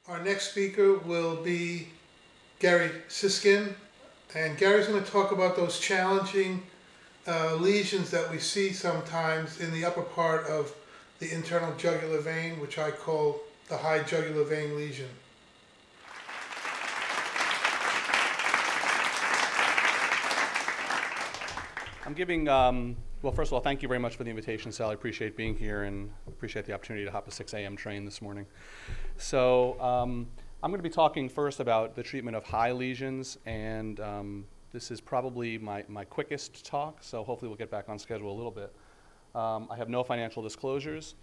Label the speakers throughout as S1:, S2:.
S1: Our next speaker will be Gary Siskin, and Gary's going to talk about those challenging lesions that we see sometimes in the upper part of the internal jugular vein, which I call the high jugular vein lesion.
S2: I'm giving, well, first of all, thank you very much for the invitation, Sal. I appreciate being here and appreciate the opportunity to hop a 6 a.m. train this morning. So I'm going to be talking first about the treatment of high lesions, and this is probably my quickest talk, so hopefully we'll get back on schedule a little bit. I have no financial disclosures,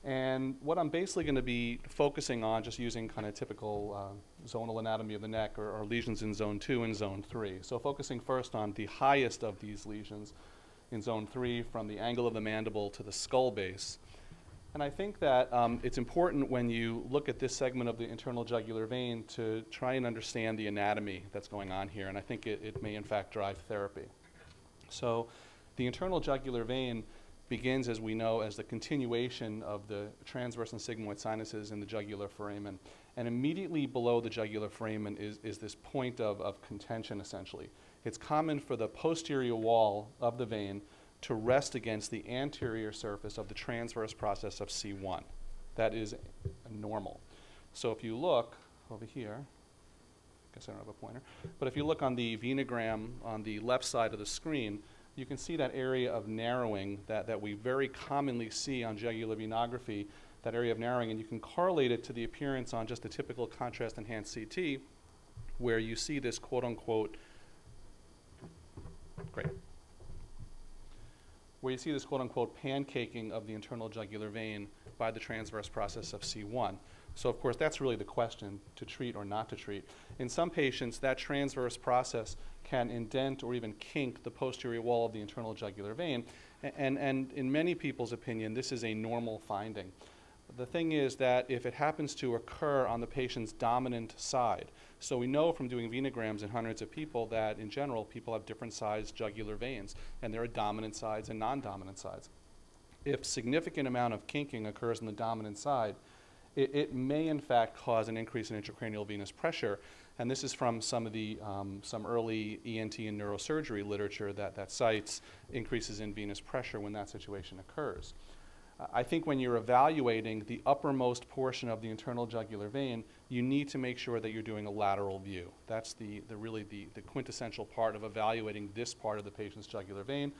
S2: and what I'm basically going to be focusing on, just using kind of typical zonal anatomy of the neck, or lesions in zone 2 and zone 3. So focusing first on the highest of these lesions in zone 3, from the angle of the mandible to the skull base. And I think that it's important when you look at this segment of the internal jugular vein to try and understand the anatomy that's going on here, and I think it may in fact drive therapy. So the internal jugular vein begins, as we know, as the continuation of the transverse and sigmoid sinuses in the jugular foramen. And immediately below the jugular foramen is this point of contention, essentially. It's common for the posterior wall of the vein to rest against the anterior surface of the transverse process of C1. That is normal. So if you look over here, I guess I don't have a pointer, but if you look on the venogram on the left side of the screen, you can see that area of narrowing that we very commonly see on jugular venography, that area of narrowing, and you can correlate it to the appearance on just a typical contrast-enhanced CT, where you see this quote-unquote, where you see this quote-unquote pancaking of the internal jugular vein by the transverse process of C1. So of course that's really the question, to treat or not to treat. In some patients, that transverse process can indent or even kink the posterior wall of the internal jugular vein, and in many people's opinion, this is a normal finding. The thing is that if it happens to occur on the patient's dominant side, so we know from doing venograms in hundreds of people that in general people have different sized jugular veins, and there are dominant sides and non-dominant sides. If significant amount of kinking occurs on the dominant side, it may in fact cause an increase in intracranial venous pressure, and this is from some of the some early ENT and neurosurgery literature that cites increases in venous pressure when that situation occurs. I think when you're evaluating the uppermost portion of the internal jugular vein, you need to make sure that you're doing a lateral view. That's really the quintessential part of evaluating this part of the patient's jugular vein.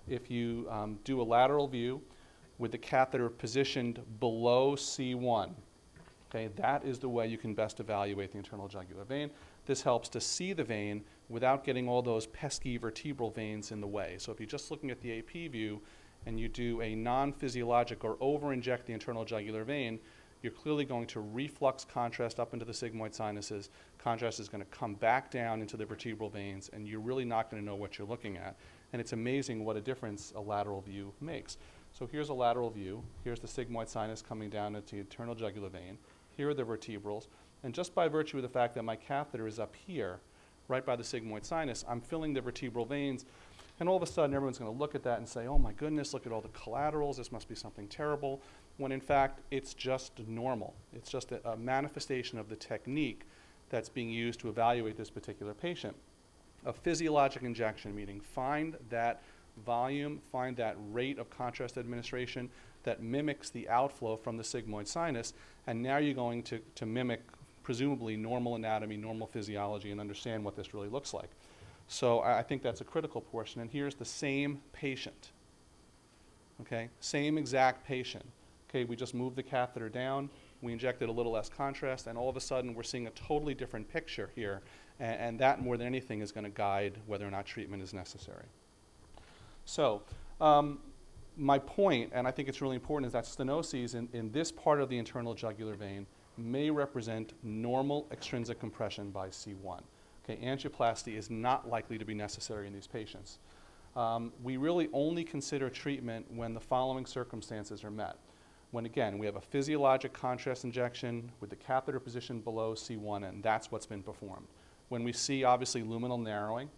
S2: If you do a lateral view with the catheter positioned below C1, okay, that is the way you can best evaluate the internal jugular vein. This helps to see the vein without getting all those pesky vertebral veins in the way. So if you're just looking at the AP view and you do a non-physiologic or over-inject the internal jugular vein, you're clearly going to reflux contrast up into the sigmoid sinuses. Contrast is going to come back down into the vertebral veins, and you're really not going to know what you're looking at. And it's amazing what a difference a lateral view makes. So here's a lateral view. Here's the sigmoid sinus coming down into the internal jugular vein. Here are the vertebrals. And just by virtue of the fact that my catheter is up here, right by the sigmoid sinus, I'm filling the vertebral veins. And all of a sudden, everyone's going to look at that and say, oh my goodness, look at all the collaterals. This must be something terrible. When in fact, it's just normal. It's just a manifestation of the technique that's being used to evaluate this particular patient. A physiologic injection, meaning find that volume, find that rate of contrast administration that mimics the outflow from the sigmoid sinus, and now you're going to mimic, presumably, normal anatomy, normal physiology, and understand what this really looks like. So I think that's a critical portion, and here's the same patient, okay? Same exact patient. Okay, we just moved the catheter down, we injected a little less contrast, and all of a sudden we're seeing a totally different picture here, and that more than anything is going to guide whether or not treatment is necessary. So my point, and I think it's really important, is that stenoses in this part of the internal jugular vein may represent normal extrinsic compression by C1. Okay, angioplasty is not likely to be necessary in these patients. We really only consider treatment when the following circumstances are met. When again, we have a physiologic contrast injection with the catheter positioned below C1, and that's what's been performed. When we see obviously luminal narrowing,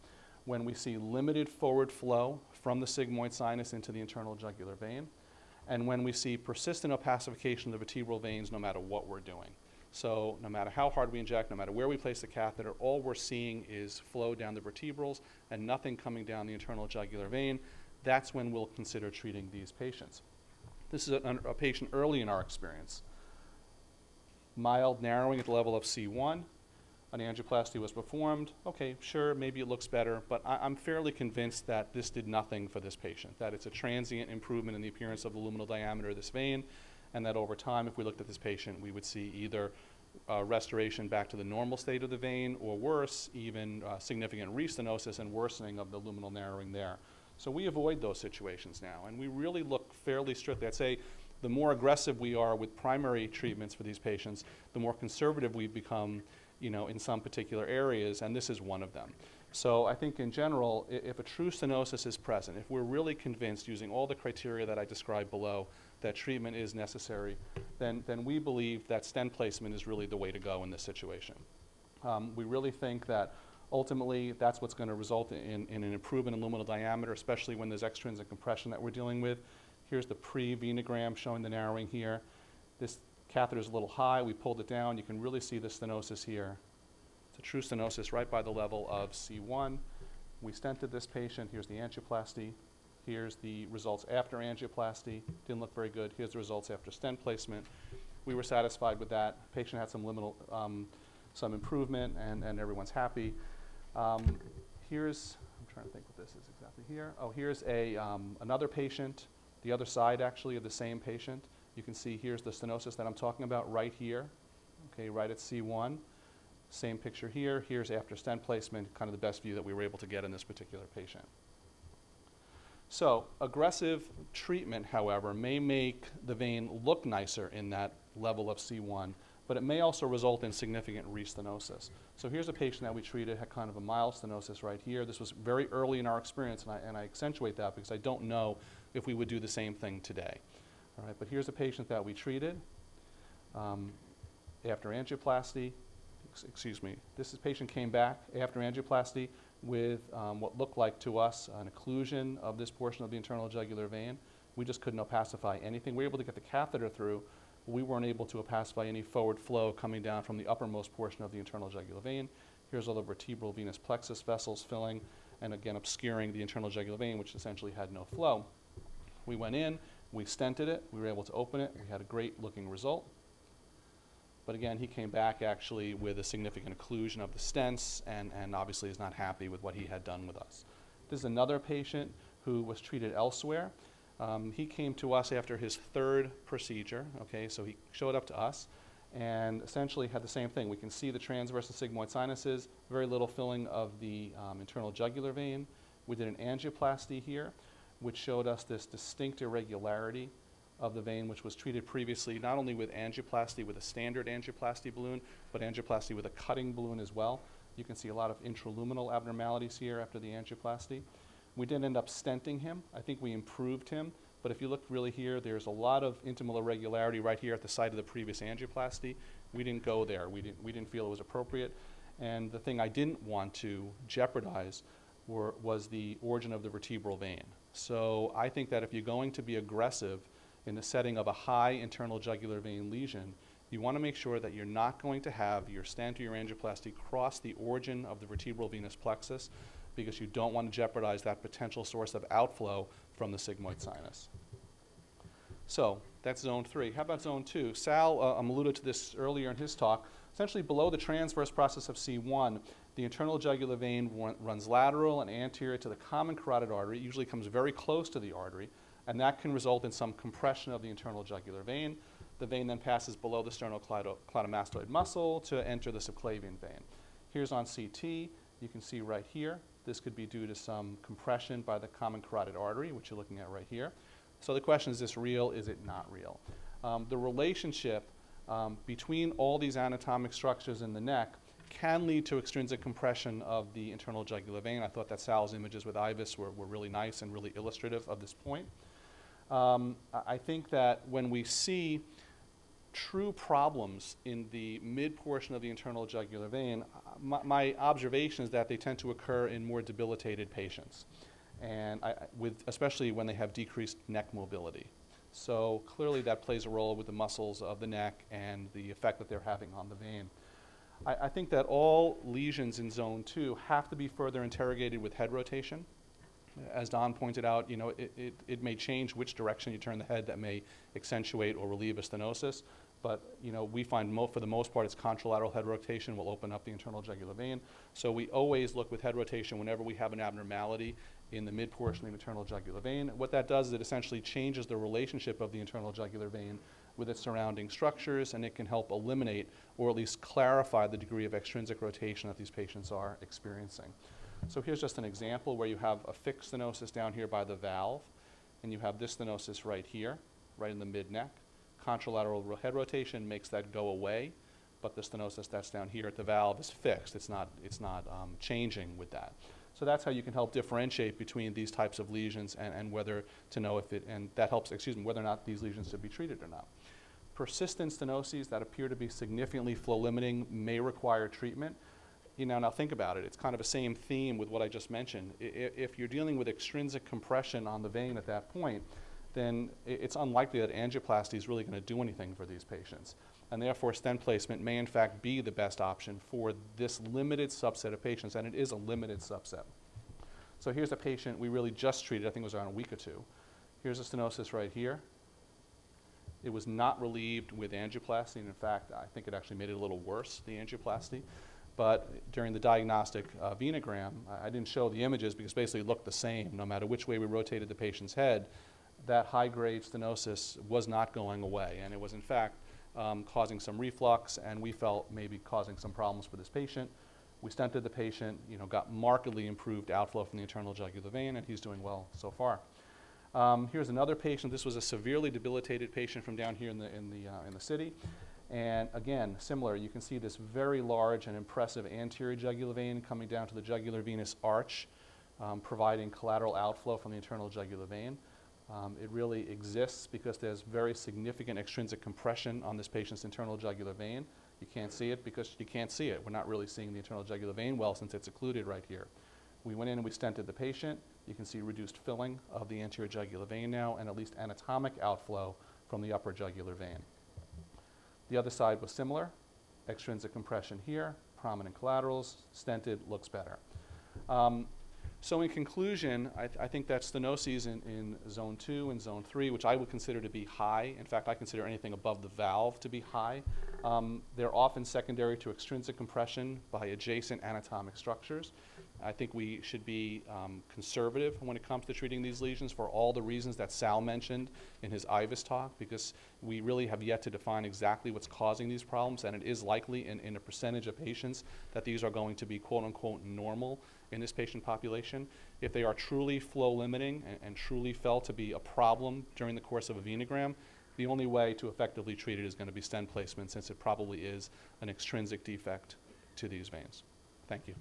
S2: when we see limited forward flow from the sigmoid sinus into the internal jugular vein, and when we see persistent opacification of the vertebral veins no matter what we're doing. So no matter how hard we inject, no matter where we place the catheter, all we're seeing is flow down the vertebrals and nothing coming down the internal jugular vein. That's when we'll consider treating these patients. This is a patient early in our experience. Mild narrowing at the level of C1. An angioplasty was performed. Okay, sure, maybe it looks better, but I'm fairly convinced that this did nothing for this patient, that it's a transient improvement in the appearance of the luminal diameter of this vein, and that over time, if we looked at this patient, we would see either restoration back to the normal state of the vein, or worse, even significant restenosis and worsening of the luminal narrowing there. So we avoid those situations now, and we really look fairly strictly. I'd say the more aggressive we are with primary treatments for these patients, the more conservative we've become, you know, in some particular areas, and this is one of them. So I think in general, if a true stenosis is present, if we're really convinced using all the criteria that I described below that treatment is necessary, then we believe that stent placement is really the way to go in this situation. We really think that ultimately that's what's going to result in an improvement in luminal diameter, especially when there's extrinsic compression that we're dealing with. Here's the pre-venogram showing the narrowing here. This catheter is a little high. We pulled it down. You can really see the stenosis here. It's a true stenosis right by the level of C1. We stented this patient. Here's the angioplasty. Here's the results after angioplasty. Didn't look very good. Here's the results after stent placement. We were satisfied with that. Patient had some liminal, some improvement, and everyone's happy. Here's, I'm trying to think what this is exactly here. Oh, here's another patient, the other side actually of the same patient. You can see here's the stenosis that I'm talking about right here, okay, right at C1. Same picture here. Here's after stent placement, kind of the best view that we were able to get in this particular patient. So aggressive treatment, however, may make the vein look nicer in that level of C1, but it may also result in significant restenosis. So here's a patient that we treated, had kind of a mild stenosis right here. This was very early in our experience, and I accentuate that because I don't know if we would do the same thing today. All right, but here's a patient that we treated after angioplasty. Excuse me. This patient came back after angioplasty with what looked like to us an occlusion of this portion of the internal jugular vein. We just couldn't opacify anything. We were able to get the catheter through, but we weren't able to opacify any forward flow coming down from the uppermost portion of the internal jugular vein. Here's all the vertebral venous plexus vessels filling and again obscuring the internal jugular vein, which essentially had no flow. We went in, we stented it, we were able to open it, we had a great looking result. But again, he came back actually with a significant occlusion of the stents and obviously is not happy with what he had done with us. This is another patient who was treated elsewhere. He came to us after his third procedure, okay, so he showed up to us and essentially had the same thing. We can see the transverse and sigmoid sinuses, very little filling of the internal jugular vein. We did an angioplasty here, which showed us this distinct irregularity of the vein, which was treated previously not only with angioplasty with a standard angioplasty balloon, but angioplasty with a cutting balloon as well. You can see a lot of intraluminal abnormalities here after the angioplasty. We didn't end up stenting him. I think we improved him, but if you look really here, there's a lot of intimal irregularity right here at the site of the previous angioplasty. We didn't go there. We didn't feel it was appropriate. And the thing I didn't want to jeopardize was the origin of the vertebral vein. So I think that if you're going to be aggressive in the setting of a high internal jugular vein lesion, you want to make sure that you're not going to have your stent or your angioplasty cross the origin of the vertebral venous plexus, because you don't want to jeopardize that potential source of outflow from the sigmoid sinus. So that's zone 3. How about zone 2? Sal alluded to this earlier in his talk. Essentially below the transverse process of C1, the internal jugular vein runs lateral and anterior to the common carotid artery. It usually comes very close to the artery, and that can result in some compression of the internal jugular vein. The vein then passes below the sternocleidomastoid muscle to enter the subclavian vein. Here's on CT. You can see right here, this could be due to some compression by the common carotid artery, which you're looking at right here. So the question is this real? Is it not real? The relationship between all these anatomic structures in the neck can lead to extrinsic compression of the internal jugular vein. I thought that Sal's images with IVUS were really nice and really illustrative of this point. I think that when we see true problems in the mid portion of the internal jugular vein, my observation is that they tend to occur in more debilitated patients, and especially when they have decreased neck mobility. So clearly that plays a role with the muscles of the neck and the effect that they're having on the vein. I think that all lesions in zone 2 have to be further interrogated with head rotation. As Don pointed out, you know, it may change which direction you turn the head that may accentuate or relieve a stenosis. But you know, we find for the most part, it's contralateral head rotation will open up the internal jugular vein. So we always look with head rotation whenever we have an abnormality in the mid portion of the internal jugular vein. What that does is it essentially changes the relationship of the internal jugular vein with its surrounding structures, and it can help eliminate or at least clarify the degree of extrinsic rotation that these patients are experiencing. So here's just an example where you have a fixed stenosis down here by the valve, and you have this stenosis right here, right in the mid-neck. Contralateral head rotation makes that go away, but the stenosis that's down here at the valve is fixed. It's not changing with that. So that's how you can help differentiate between these types of lesions and whether to know if and that helps, whether or not these lesions should be treated or not. Persistent stenoses that appear to be significantly flow limiting may require treatment. You know, now think about it. It's kind of the same theme with what I just mentioned. If you're dealing with extrinsic compression on the vein at that point, then it's unlikely that angioplasty is really going to do anything for these patients. And therefore, stent placement may in fact be the best option for this limited subset of patients, and it is a limited subset. So here's a patient we really just treated, I think it was around a week or two. Here's a stenosis right here. It was not relieved with angioplasty, and in fact, I think it actually made it a little worse, the angioplasty. But during the diagnostic venogram, I didn't show the images because basically it looked the same. No matter which way we rotated the patient's head, that high-grade stenosis was not going away, and it was in fact causing some reflux, and we felt maybe causing some problems for this patient. We stented the patient, you know, got markedly improved outflow from the internal jugular vein, and he's doing well so far. Here's another patient. This was a severely debilitated patient from down here in the city, and again, similar. You can see this very large and impressive anterior jugular vein coming down to the jugular venous arch, providing collateral outflow from the internal jugular vein. It really exists because there's very significant extrinsic compression on this patient's internal jugular vein. You can't see it because you can't see it. We're not really seeing the internal jugular vein well since it's occluded right here. We went in and we stented the patient. You can see reduced filling of the anterior jugular vein now and at least anatomic outflow from the upper jugular vein. The other side was similar. Extrinsic compression here, prominent collaterals, stented, looks better. So in conclusion, I think that stenoses in zone 2 and zone 3, which I would consider to be high, in fact I consider anything above the valve to be high, they're often secondary to extrinsic compression by adjacent anatomic structures. I think we should be conservative when it comes to treating these lesions for all the reasons that Sal mentioned in his IVUS talk, because we really have yet to define exactly what's causing these problems, and it is likely in a percentage of patients that these are going to be quote-unquote normal in this patient population. If they are truly flow limiting and truly felt to be a problem during the course of a venogram, the only way to effectively treat it is going to be stent placement, since it probably is an extrinsic defect to these veins. Thank you.